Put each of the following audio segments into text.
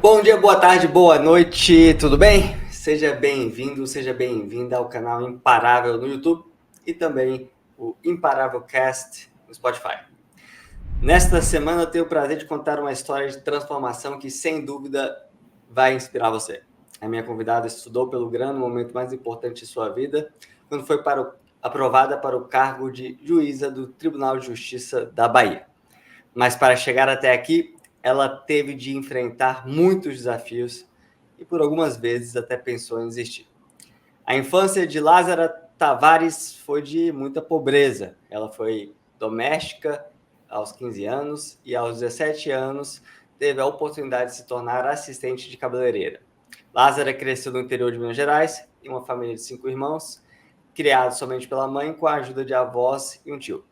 Bom dia, boa tarde, boa noite, tudo bem? Seja bem-vindo, seja bem-vinda ao canal Imparável no YouTube e também o Imparável Cast no Spotify. Nesta semana eu tenho o prazer de contar uma história de transformação que sem dúvida vai inspirar você. A minha convidada estudou pelo GRAN no momento mais importante de sua vida, quando foi aprovada para o cargo de juíza do Tribunal de Justiça da Bahia. Mas para chegar até aqui, ela teve de enfrentar muitos desafios e por algumas vezes até pensou em desistir. A infância de Lázara Tavares foi de muita pobreza. Ela foi doméstica aos 15 anos e aos 17 anos teve a oportunidade de se tornar assistente de cabeleireira. Lázara cresceu no interior de Minas Gerais, em uma família de 5 irmãos, criado somente pela mãe com a ajuda de avós e um tio.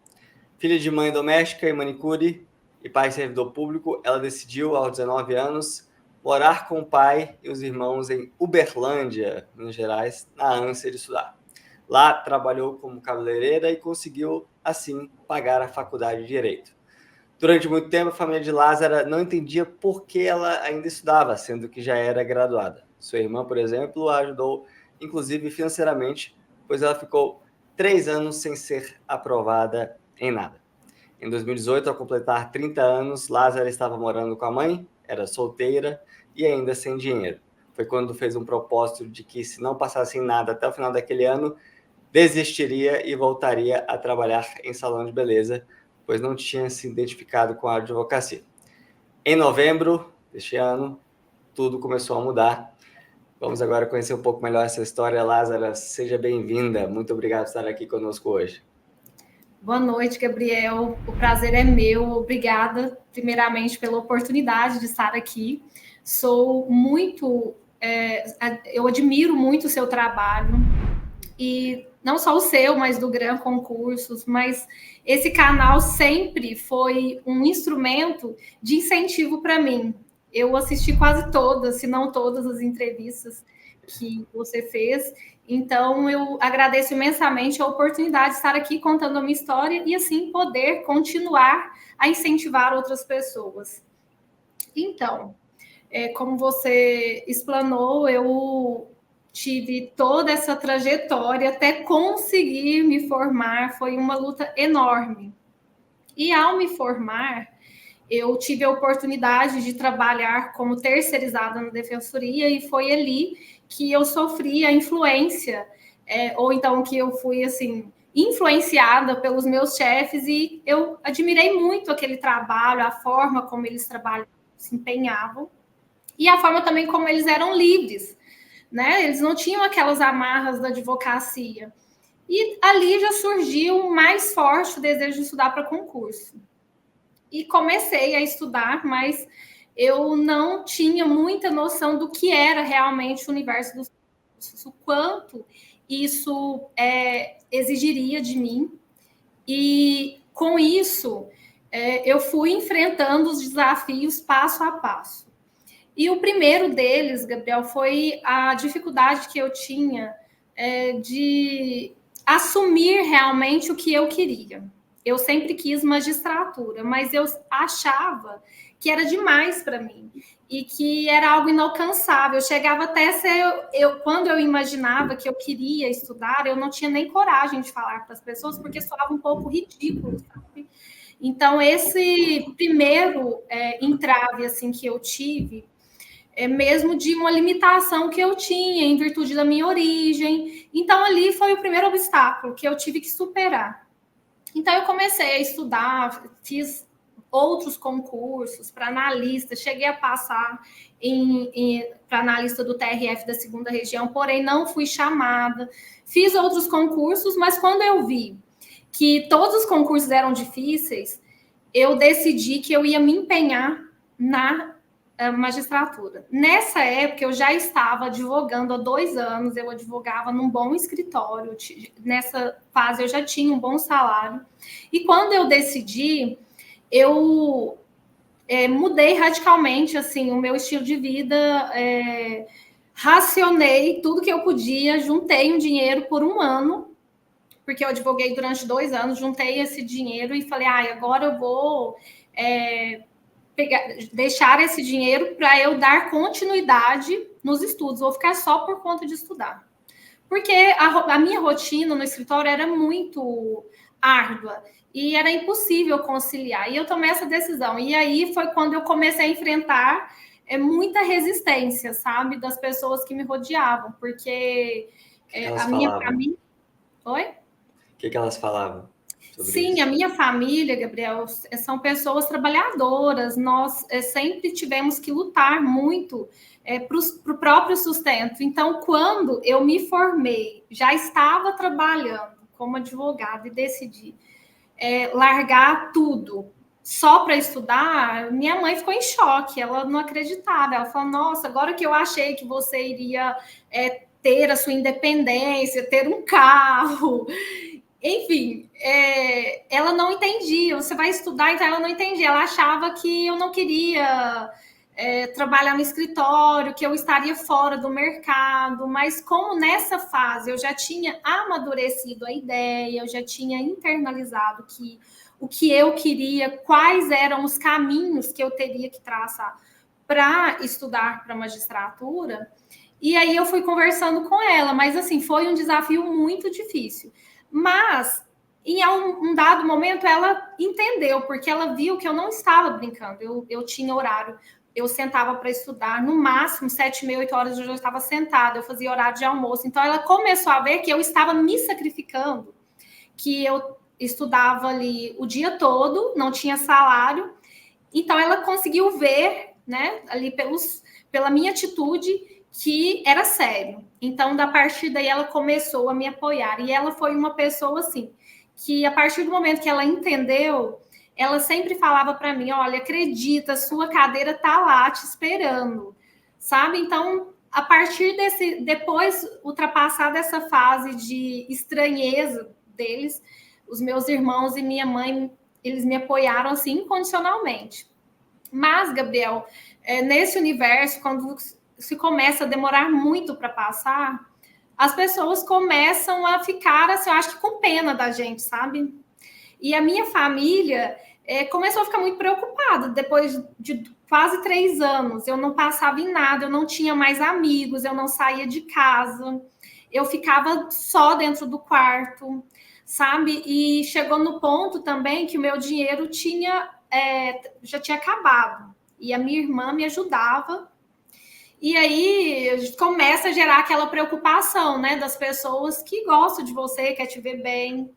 Filha de mãe doméstica e manicure e pai servidor público, ela decidiu, aos 19 anos, morar com o pai e os irmãos em Uberlândia, Minas Gerais, na ânsia de estudar. Lá, trabalhou como cabeleireira e conseguiu, assim, pagar a faculdade de Direito. Durante muito tempo, a família de Lázara não entendia por que ela ainda estudava, sendo que já era graduada. Sua irmã, por exemplo, a ajudou, inclusive financeiramente, pois ela ficou 3 anos sem ser aprovada em nada. Em 2018, ao completar 30 anos, Lázara estava morando com a mãe, era solteira e ainda sem dinheiro. Foi quando fez um propósito de que, se não passasse em nada até o final daquele ano, desistiria e voltaria a trabalhar em salão de beleza, pois não tinha se identificado com a advocacia. Em novembro deste ano, tudo começou a mudar. Vamos agora conhecer um pouco melhor essa história. Lázara, seja bem-vinda. Muito obrigado por estar aqui conosco hoje. Boa noite, Gabriel. O prazer é meu. Obrigada, primeiramente, pela oportunidade de estar aqui. Eu admiro muito o seu trabalho, e não só o seu, mas do GRAN Concursos, mas esse canal sempre foi um instrumento de incentivo para mim. Eu assisti quase todas, se não todas as entrevistas que você fez, então eu agradeço imensamente a oportunidade de estar aqui contando a minha história e assim poder continuar a incentivar outras pessoas. Então, como você explanou, eu tive toda essa trajetória até conseguir me formar, foi uma luta enorme. E ao me formar, eu tive a oportunidade de trabalhar como terceirizada na defensoria e foi ali que eu sofri a influência, ou então que eu fui assim influenciada pelos meus chefes e eu admirei muito aquele trabalho, a forma como eles trabalhavam, se empenhavam e a forma também como eles eram livres, né? Eles não tinham aquelas amarras da advocacia. E ali já surgiu mais forte o desejo de estudar para concurso. E comecei a estudar, mas eu não tinha muita noção do que era realmente o universo dos concursos, o quanto isso exigiria de mim. E com isso, eu fui enfrentando os desafios passo a passo. E o primeiro deles, Gabriel, foi a dificuldade que eu tinha de assumir realmente o que eu queria. Eu sempre quis magistratura, mas eu achava que era demais para mim e que era algo inalcançável. Eu chegava até a ser... quando eu imaginava que eu queria estudar, eu não tinha nem coragem de falar para as pessoas, porque soava um pouco ridículo, sabe? Então, esse primeiro entrave assim, que eu tive mesmo de uma limitação que eu tinha em virtude da minha origem. Então, ali foi o primeiro obstáculo que eu tive que superar. Então, eu comecei a estudar, fiz outros concursos para analista, cheguei a passar para analista do TRF da segunda região, porém não fui chamada. Fiz outros concursos, mas quando eu vi que todos os concursos eram difíceis, eu decidi que eu ia me empenhar na magistratura. Nessa época, eu já estava advogando há 2 anos, eu advogava num bom escritório, nessa fase eu já tinha um bom salário, e quando eu decidi, eu mudei radicalmente, assim, o meu estilo de vida, racionei tudo que eu podia, juntei um dinheiro por 1 ano, porque eu advoguei durante 2 anos, juntei esse dinheiro e falei, agora eu vou deixar esse dinheiro para eu dar continuidade nos estudos, vou ficar só por conta de estudar. Porque a minha rotina no escritório era muito árdua e era impossível conciliar. E eu tomei essa decisão. E aí foi quando eu comecei a enfrentar muita resistência, sabe, das pessoas que me rodeavam, porque a minha família... Oi? O que elas falavam? Sim, isso? A minha família, Gabriel, são pessoas trabalhadoras. Nós sempre tivemos que lutar muito para o próprio sustento. Então, quando eu me formei, já estava trabalhando como advogada e decidi largar tudo só para estudar, minha mãe ficou em choque. Ela não acreditava. Ela falou, nossa, agora que eu achei que você iria ter a sua independência, ter um carro... Enfim, ela não entendia. Você vai estudar, então ela não entendia. Ela achava que eu não queria trabalhar no escritório, que eu estaria fora do mercado. Mas como nessa fase eu já tinha amadurecido a ideia, eu já tinha internalizado que o que eu queria, quais eram os caminhos que eu teria que traçar para estudar para magistratura. E aí eu fui conversando com ela, mas assim, foi um desafio muito difícil. Mas, em um dado momento, ela entendeu, porque ela viu que eu não estava brincando. Eu tinha horário, eu sentava para estudar, no máximo 7h30, 8 horas eu já estava sentada, eu fazia horário de almoço. Então, ela começou a ver que eu estava me sacrificando, que eu estudava ali o dia todo, não tinha salário. Então, ela conseguiu ver, né, ali pela minha atitude, que era sério. Então, da partir daí, ela começou a me apoiar. E ela foi uma pessoa, assim, que a partir do momento que ela entendeu, ela sempre falava para mim, olha, acredita, sua cadeira tá lá te esperando, sabe? Então, a partir depois, ultrapassar dessa fase de estranheza deles, os meus irmãos e minha mãe, eles me apoiaram, assim, incondicionalmente. Mas, Gabriel, nesse universo, quando se começa a demorar muito para passar, as pessoas começam a ficar, assim, eu acho que com pena da gente, sabe? E a minha família começou a ficar muito preocupada. Depois de quase 3 anos, eu não passava em nada, eu não tinha mais amigos, eu não saía de casa, eu ficava só dentro do quarto, sabe? E chegou no ponto também que o meu dinheiro já tinha acabado. E a minha irmã me ajudava. E aí começa a gerar aquela preocupação, né, das pessoas que gostam de você, quer te ver bem.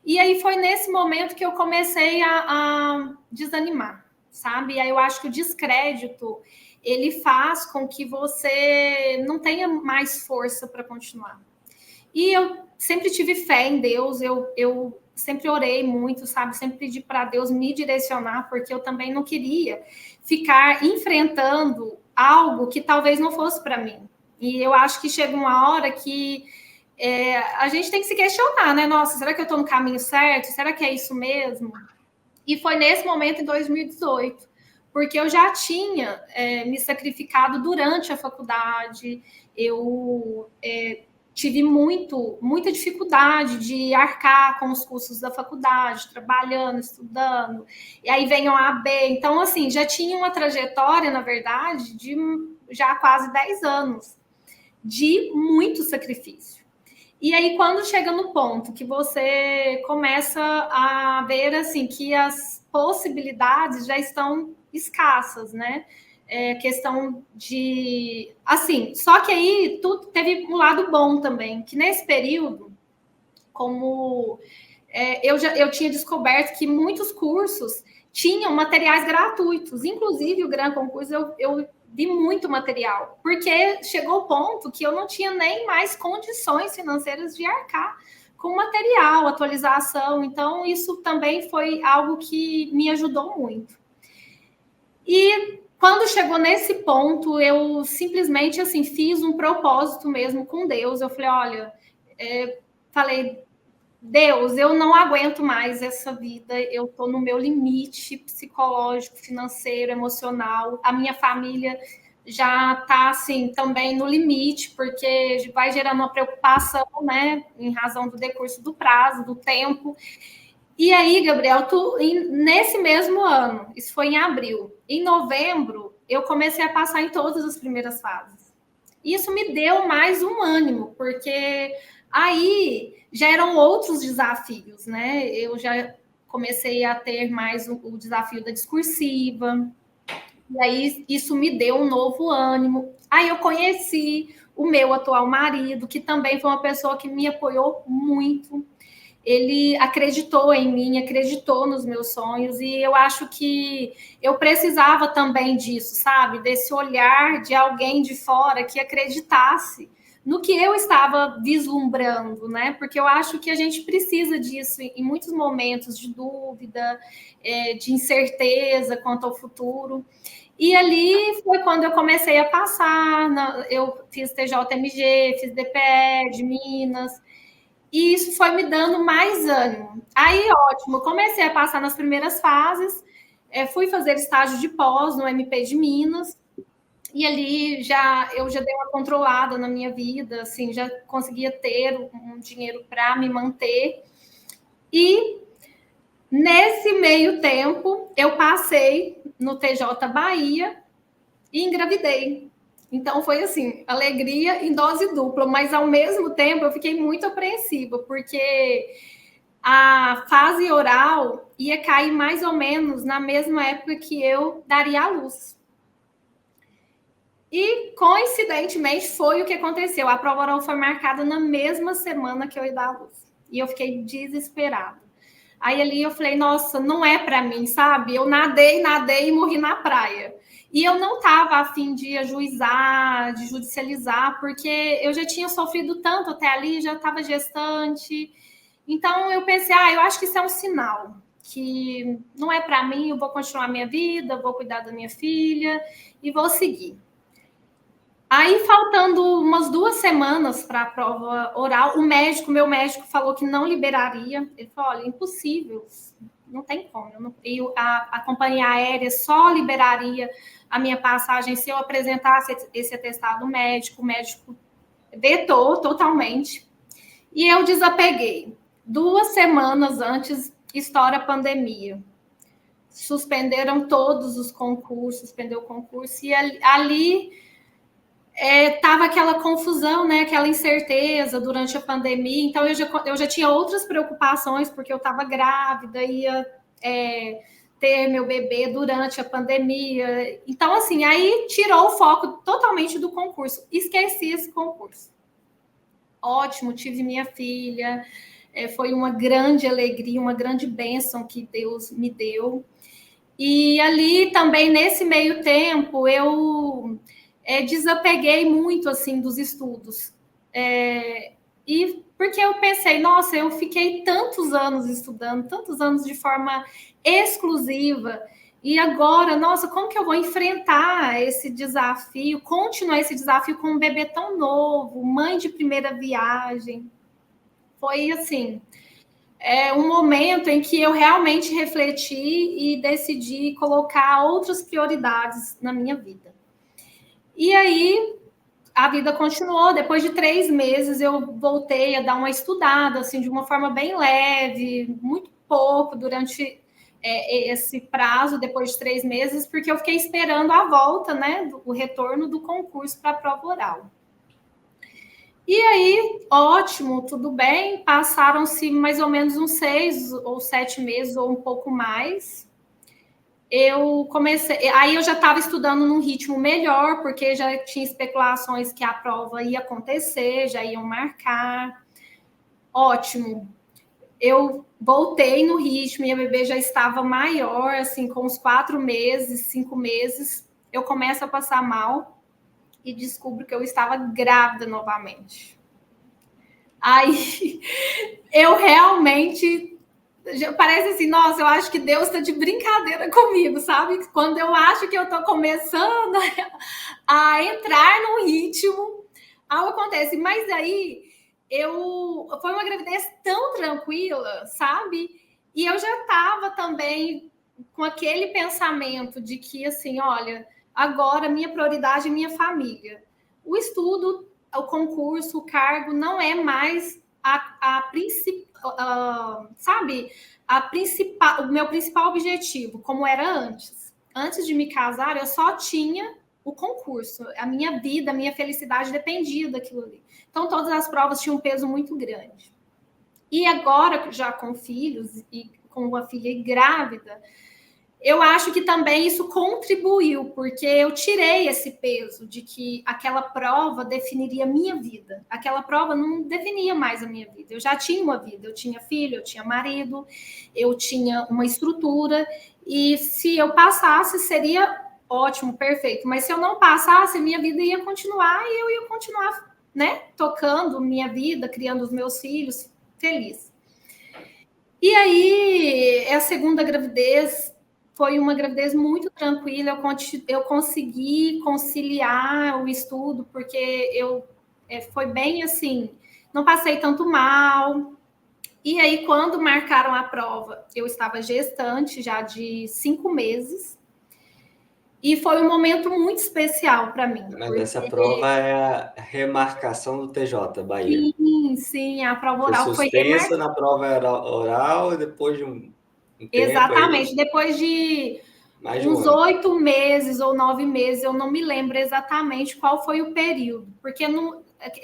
E aí foi nesse momento que eu comecei a desanimar, sabe? E aí eu acho que o descrédito, ele faz com que você não tenha mais força para continuar. E eu sempre tive fé em Deus, eu sempre orei muito, sabe? Sempre pedi para Deus me direcionar, porque eu também não queria ficar enfrentando algo que talvez não fosse para mim. E eu acho que chega uma hora que a gente tem que se questionar, né? Nossa, será que eu estou no caminho certo? Será que é isso mesmo? E foi nesse momento, em 2018, porque eu já tinha me sacrificado durante a faculdade, eu tive muita dificuldade de arcar com os custos da faculdade, trabalhando, estudando, e aí vem o AB. Então, assim, já tinha uma trajetória, na verdade, de já quase 10 anos, de muito sacrifício. E aí, quando chega no ponto que você começa a ver, assim, que as possibilidades já estão escassas, né? Questão de... Assim, só que aí tudo teve um lado bom também, que nesse período, como eu tinha descoberto que muitos cursos tinham materiais gratuitos, inclusive o Gran Concurso eu vi muito material, porque chegou o ponto que eu não tinha nem mais condições financeiras de arcar com material, atualização, então isso também foi algo que me ajudou muito. E quando chegou nesse ponto, eu simplesmente, assim, fiz um propósito mesmo com Deus. Eu falei, olha, falei, Deus, eu não aguento mais essa vida, eu estou no meu limite psicológico, financeiro, emocional. A minha família já está, assim, também no limite, porque vai gerando uma preocupação, né, em razão do decurso do prazo, do tempo. E aí, Gabriel, nesse mesmo ano, isso foi em abril, em novembro, eu comecei a passar em todas as primeiras fases. Isso me deu mais um ânimo, porque aí já eram outros desafios, né? Eu já comecei a ter mais o desafio da discursiva, e aí isso me deu um novo ânimo. Aí eu conheci o meu atual marido, que também foi uma pessoa que me apoiou muito. Ele acreditou em mim, acreditou nos meus sonhos, e eu acho que eu precisava também disso, sabe? Desse olhar de alguém de fora que acreditasse no que eu estava vislumbrando, né? Porque eu acho que a gente precisa disso em muitos momentos de dúvida, de incerteza quanto ao futuro. E ali foi quando eu comecei a passar, eu fiz TJMG, fiz DPE de Minas, e isso foi me dando mais ânimo. Aí, ótimo, comecei a passar nas primeiras fases, fui fazer estágio de pós no MP de Minas, e ali eu já dei uma controlada na minha vida, assim, já conseguia ter um dinheiro para me manter. E nesse meio tempo, eu passei no TJ Bahia e engravidei. Então foi assim, alegria em dose dupla, mas ao mesmo tempo eu fiquei muito apreensiva, porque a fase oral ia cair mais ou menos na mesma época que eu daria à luz. E, coincidentemente, foi o que aconteceu. A prova oral foi marcada na mesma semana que eu ia dar à luz. E eu fiquei desesperada. Aí ali eu falei, nossa, não é para mim, sabe? Eu nadei e morri na praia. E eu não estava a fim de ajuizar, de judicializar, porque eu já tinha sofrido tanto até ali, já estava gestante. Então eu pensei, eu acho que isso é um sinal, que não é para mim, eu vou continuar minha vida, vou cuidar da minha filha e vou seguir. Aí, faltando umas 2 semanas para a prova oral, meu médico falou que não liberaria. Ele falou, olha, impossível, não tem como. A companhia aérea só liberaria a minha passagem se eu apresentasse esse atestado médico. O médico vetou totalmente. E eu desapeguei. 2 semanas antes, estoura a pandemia. Suspenderam todos os concursos, suspendeu o concurso. E ali tava aquela confusão, né? Aquela incerteza durante a pandemia. Então, eu já tinha outras preocupações, porque eu estava grávida, ia ter meu bebê durante a pandemia. Então, assim, aí tirou o foco totalmente do concurso. Esqueci esse concurso. Ótimo, tive minha filha. Foi uma grande alegria, uma grande bênção que Deus me deu. E ali também, nesse meio tempo, eu desapeguei muito assim dos estudos. E porque eu pensei, nossa, eu fiquei tantos anos estudando, tantos anos de forma exclusiva, e agora, nossa, como que eu vou enfrentar esse desafio, continuar esse desafio com um bebê tão novo, mãe de primeira viagem? Foi assim, um momento em que eu realmente refleti e decidi colocar outras prioridades na minha vida. E aí, a vida continuou. Depois de 3 meses, eu voltei a dar uma estudada, assim, de uma forma bem leve, muito pouco durante esse prazo, depois de 3 meses, porque eu fiquei esperando a volta, né, o retorno do concurso para a prova oral. E aí, ótimo, tudo bem. Passaram-se mais ou menos uns 6 ou 7 meses, ou um pouco mais. Aí eu já estava estudando num ritmo melhor, porque já tinha especulações que a prova ia acontecer, já iam marcar. Ótimo. Eu voltei no ritmo e a bebê já estava maior, assim, com uns 4 meses, 5 meses. Eu começo a passar mal e descubro que eu estava grávida novamente. Aí eu realmente... Parece assim, nossa, eu acho que Deus está de brincadeira comigo, sabe? Quando eu acho que eu estou começando a entrar num ritmo, algo acontece. Mas aí, foi uma gravidez tão tranquila, sabe? E eu já estava também com aquele pensamento de que, assim, olha, agora minha prioridade é minha família. O estudo, o concurso, o cargo não é mais a principal, sabe? O meu principal objetivo, como era antes. antes de me casar, eu só tinha o concurso. A minha vida, a minha felicidade dependia daquilo ali. Então, todas as provas tinham um peso muito grande. E agora, já com filhos e com uma filha grávida, eu acho que também isso contribuiu, porque eu tirei esse peso de que aquela prova definiria a minha vida. Aquela prova não definia mais a minha vida. Eu já tinha uma vida, eu tinha filho, eu tinha marido, eu tinha uma estrutura, e se eu passasse, seria ótimo, perfeito. Mas se eu não passasse, minha vida ia continuar e eu ia continuar, né, tocando minha vida, criando os meus filhos, feliz. E aí, a segunda gravidez foi uma gravidez muito tranquila, eu consegui conciliar o estudo, porque foi bem assim, não passei tanto mal. E aí, quando marcaram a prova, eu estava gestante já de 5 meses, e foi um momento muito especial para mim. Mas essa prova é a remarcação do TJ, Bahia. Sim, a prova Foi oral foi suspensa na prova oral e depois de um tempo. Exatamente, aí, depois de mais de uns um ano. 8 meses ou 9 meses, eu não me lembro exatamente qual foi o período, porque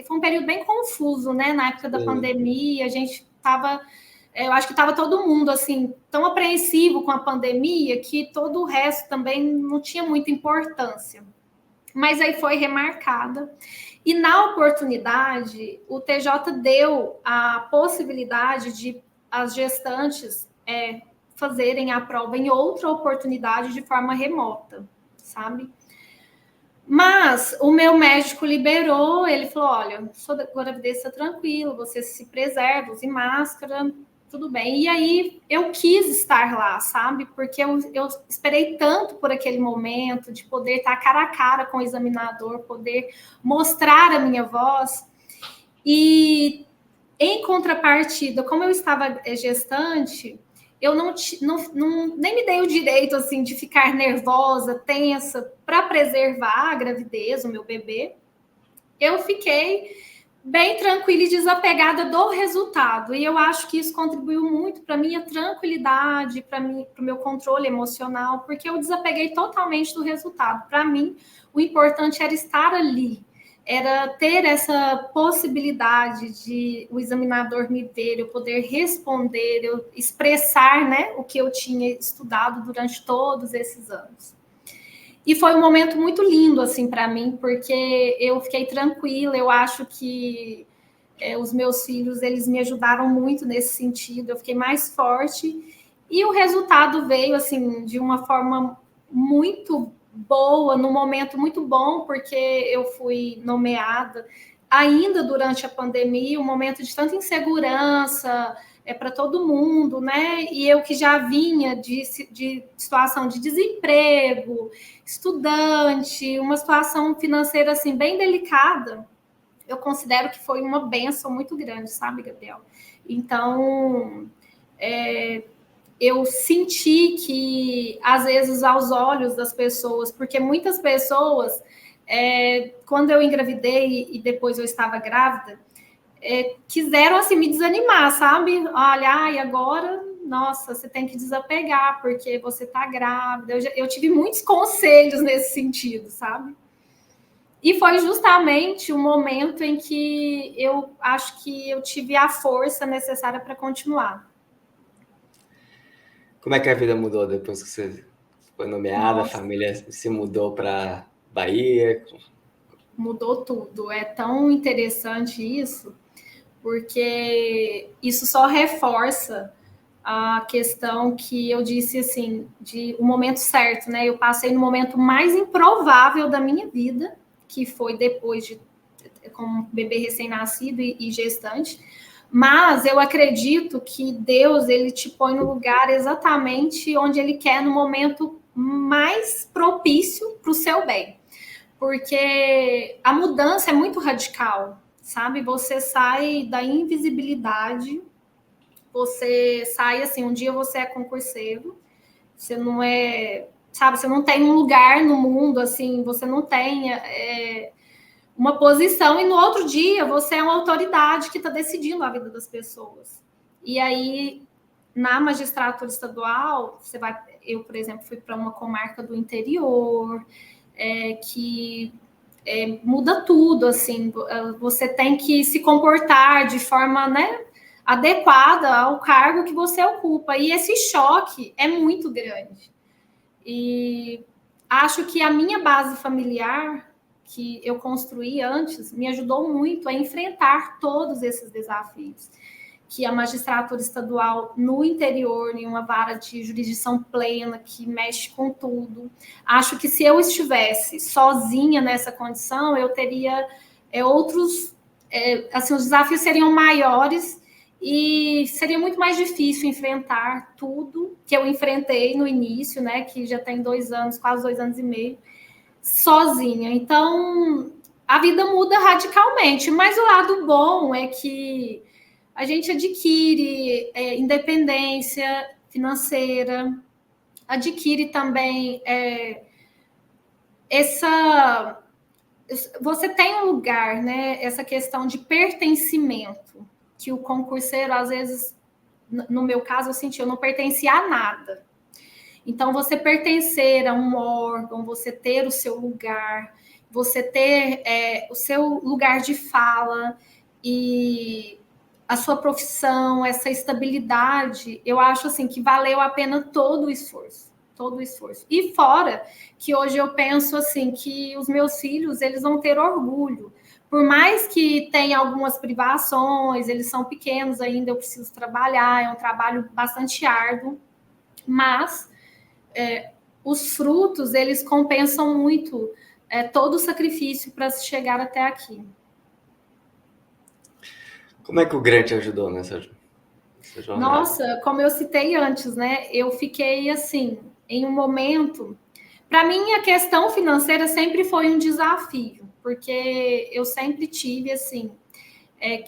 foi um período bem confuso, né? Na época da pandemia, a gente estava, eu acho que estava todo mundo assim tão apreensivo com a pandemia que todo o resto também não tinha muita importância. Mas aí foi remarcada. E na oportunidade, o TJ deu a possibilidade de as gestantes fazerem a prova em outra oportunidade de forma remota, sabe? Mas o meu médico liberou, ele falou, olha, sua gravidez está tranquila, você se preserva, use máscara, tudo bem. E aí eu quis estar lá, sabe? Porque eu esperei tanto por aquele momento de poder estar cara a cara com o examinador, poder mostrar a minha voz. E em contrapartida, como eu estava gestante, eu nem me dei o direito assim de ficar nervosa, tensa, para preservar a gravidez, o meu bebê. Eu fiquei bem tranquila e desapegada do resultado. E eu acho que isso contribuiu muito para a minha tranquilidade, para o meu controle emocional, porque eu desapeguei totalmente do resultado. Para mim, o importante era estar ali, era ter essa possibilidade de o examinador me ver, eu poder responder, eu expressar, né, o que eu tinha estudado durante todos esses anos. E foi um momento muito lindo, assim, para mim, porque eu fiquei tranquila, eu acho que os meus filhos, eles me ajudaram muito nesse sentido, eu fiquei mais forte, e o resultado veio, assim, de uma forma muito boa, num momento muito bom, porque eu fui nomeada ainda durante a pandemia, um momento de tanta insegurança, para todo mundo, né? E eu que já vinha de situação de desemprego, estudante, uma situação financeira assim bem delicada, eu considero que foi uma bênção muito grande, sabe, Gabriel? Então, eu senti que, às vezes, aos olhos das pessoas, porque muitas pessoas, quando eu engravidei e depois eu estava grávida, quiseram assim me desanimar, sabe? Olha, e agora, nossa, você tem que desapegar porque você tá grávida. Eu tive muitos conselhos nesse sentido, sabe? E foi justamente o momento em que eu acho que eu tive a força necessária para continuar. Como é que a vida mudou depois que você foi nomeada, Nossa, a família se mudou para Bahia? mudou tudo. É tão interessante isso, porque isso só reforça a questão que eu disse assim, de o momento certo, né? Eu passei no momento mais improvável da minha vida, que foi depois de com um bebê recém-nascido e gestante. Mas eu acredito que Deus, ele te põe no lugar exatamente onde ele quer, no momento mais propício para o seu bem. Porque a mudança é muito radical, sabe? Você sai da invisibilidade, você sai assim, um dia você é concurseiro, você não é, sabe, você não tem um lugar no mundo, assim, você não tem uma posição, e no outro dia você é uma autoridade que está decidindo a vida das pessoas. E aí, na magistratura estadual, eu, por exemplo, fui para uma comarca do interior, que muda tudo, assim, você tem que se comportar de forma, né, adequada ao cargo que você ocupa, e esse choque é muito grande. E acho que a minha base familiar, que eu construí antes, me ajudou muito a enfrentar todos esses desafios. Que a magistratura estadual no interior, em uma vara de jurisdição plena, que mexe com tudo. Acho que se eu estivesse sozinha nessa condição, eu teria outros... assim, os desafios seriam maiores e seria muito mais difícil enfrentar tudo que eu enfrentei no início, né, que já tem 2 anos, quase 2 anos e meio, sozinha. Então, a vida muda radicalmente, mas o lado bom é que a gente adquire independência financeira, adquire também você tem um lugar, né? Essa questão de pertencimento, que o concurseiro, às vezes, no meu caso, eu senti, eu não pertencia a nada. Então, você pertencer a um órgão, você ter o seu lugar, você ter o seu lugar de fala e a sua profissão, essa estabilidade, eu acho assim que valeu a pena todo o esforço. E fora que hoje eu penso assim que os meus filhos, eles vão ter orgulho. Por mais que tenha algumas privações, eles são pequenos ainda, eu preciso trabalhar, é um trabalho bastante árduo, mas os frutos, eles compensam muito todo o sacrifício para se chegar até aqui. Como é que o GRAN te ajudou nessa jornada? Nossa, como eu citei antes, né? Eu fiquei assim, em um momento... Para mim, a questão financeira sempre foi um desafio, porque eu sempre tive, assim,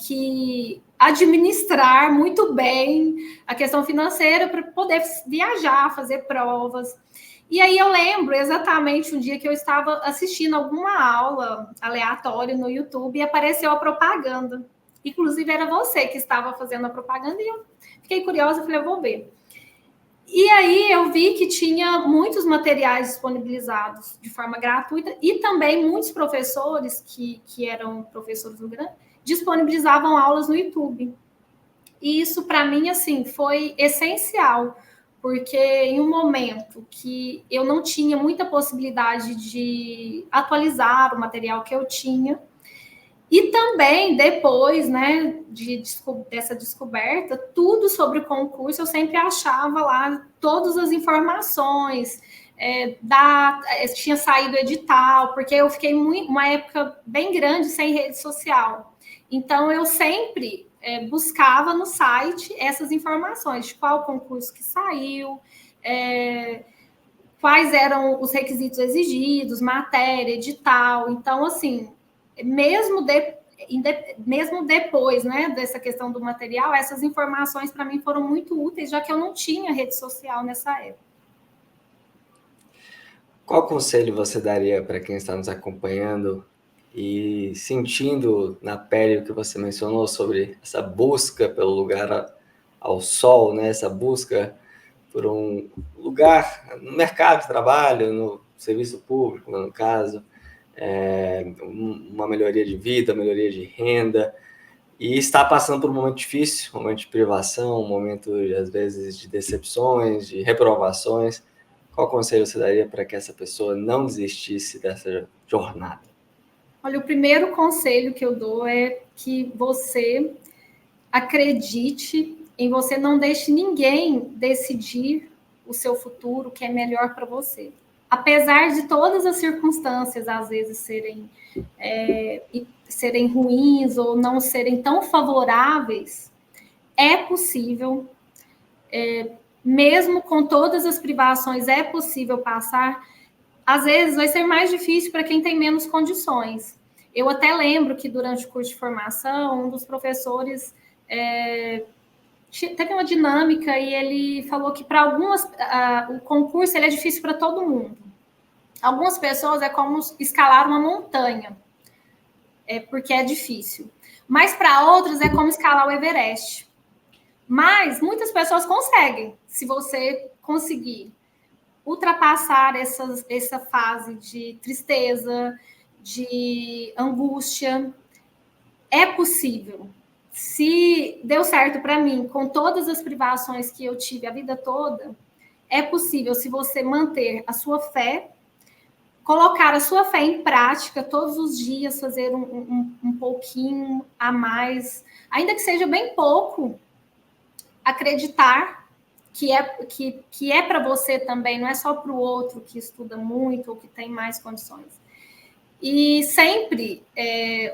que administrar muito bem a questão financeira para poder viajar, fazer provas. E aí eu lembro exatamente um dia que eu estava assistindo alguma aula aleatória no YouTube e apareceu a propaganda. Inclusive, era você que estava fazendo a propaganda e eu fiquei curiosa, falei, eu vou ver. E aí eu vi que tinha muitos materiais disponibilizados de forma gratuita e também muitos professores que eram professores do GRAN disponibilizavam aulas no YouTube. E isso, para mim, assim, foi essencial, porque em um momento que eu não tinha muita possibilidade de atualizar o material que eu tinha, e também, depois, né, dessa descoberta, tudo sobre o concurso, eu sempre achava lá todas as informações, tinha saído edital, porque eu fiquei uma época bem grande sem rede social. Então, eu sempre buscava no site essas informações, de qual concurso que saiu, quais eram os requisitos exigidos, matéria, edital. Então, assim, mesmo depois, né, dessa questão do material, essas informações para mim foram muito úteis, já que eu não tinha rede social nessa época. Qual conselho você daria para quem está nos acompanhando e sentindo na pele o que você mencionou sobre essa busca pelo lugar ao sol, né? Essa busca por um lugar no mercado de trabalho, no serviço público, no caso, uma melhoria de vida, melhoria de renda, e está passando por um momento difícil, um momento de privação, um momento, às vezes, de decepções, de reprovações. Qual conselho você daria para que essa pessoa não desistisse dessa jornada? Olha, o primeiro conselho que eu dou é que você acredite em você, não deixe ninguém decidir o seu futuro, o que é melhor para você. Apesar de todas as circunstâncias, às vezes, serem ruins ou não serem tão favoráveis, é possível, mesmo com todas as privações, é possível passar. Às vezes vai ser mais difícil para quem tem menos condições. Eu até lembro que durante o curso de formação, um dos professores teve uma dinâmica e ele falou que para algumas o concurso ele é difícil para todo mundo. Algumas pessoas é como escalar uma montanha, porque é difícil. Mas para outras é como escalar o Everest. Mas muitas pessoas conseguem, se você conseguir. ultrapassar essa fase de tristeza, de angústia. É possível. Se deu certo para mim, com todas as privações que eu tive a vida toda, é possível se você manter a sua fé, colocar a sua fé em prática todos os dias, fazer um pouquinho a mais, ainda que seja bem pouco, acreditar que é para você também, não é só para o outro que estuda muito ou que tem mais condições. E sempre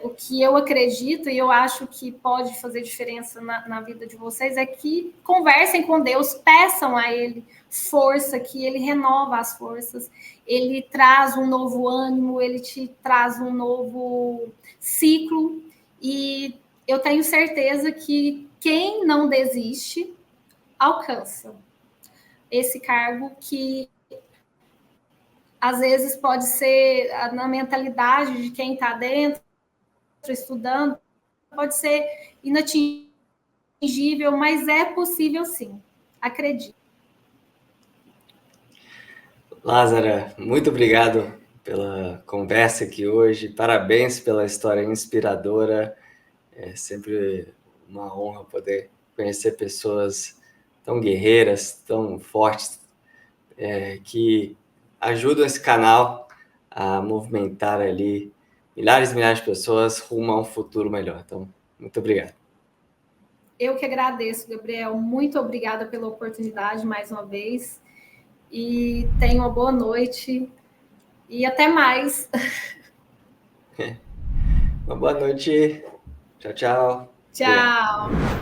o que eu acredito e eu acho que pode fazer diferença na vida de vocês é que conversem com Deus, peçam a Ele força, que Ele renova as forças, Ele traz um novo ânimo, Ele te traz um novo ciclo. E eu tenho certeza que quem não desiste alcança esse cargo que às vezes pode ser na mentalidade de quem está dentro, estudando, pode ser inatingível, mas é possível sim. Acredito. Lázara, muito obrigado pela conversa aqui hoje. Parabéns pela história inspiradora. É sempre uma honra poder conhecer pessoas tão guerreiras, tão fortes, que ajudam esse canal a movimentar ali milhares e milhares de pessoas rumo a um futuro melhor. Então, muito obrigado. Eu que agradeço, Gabriel. Muito obrigada pela oportunidade mais uma vez. E tenha uma boa noite. E até mais. Uma boa noite. Tchau, tchau. Tchau. Obrigado.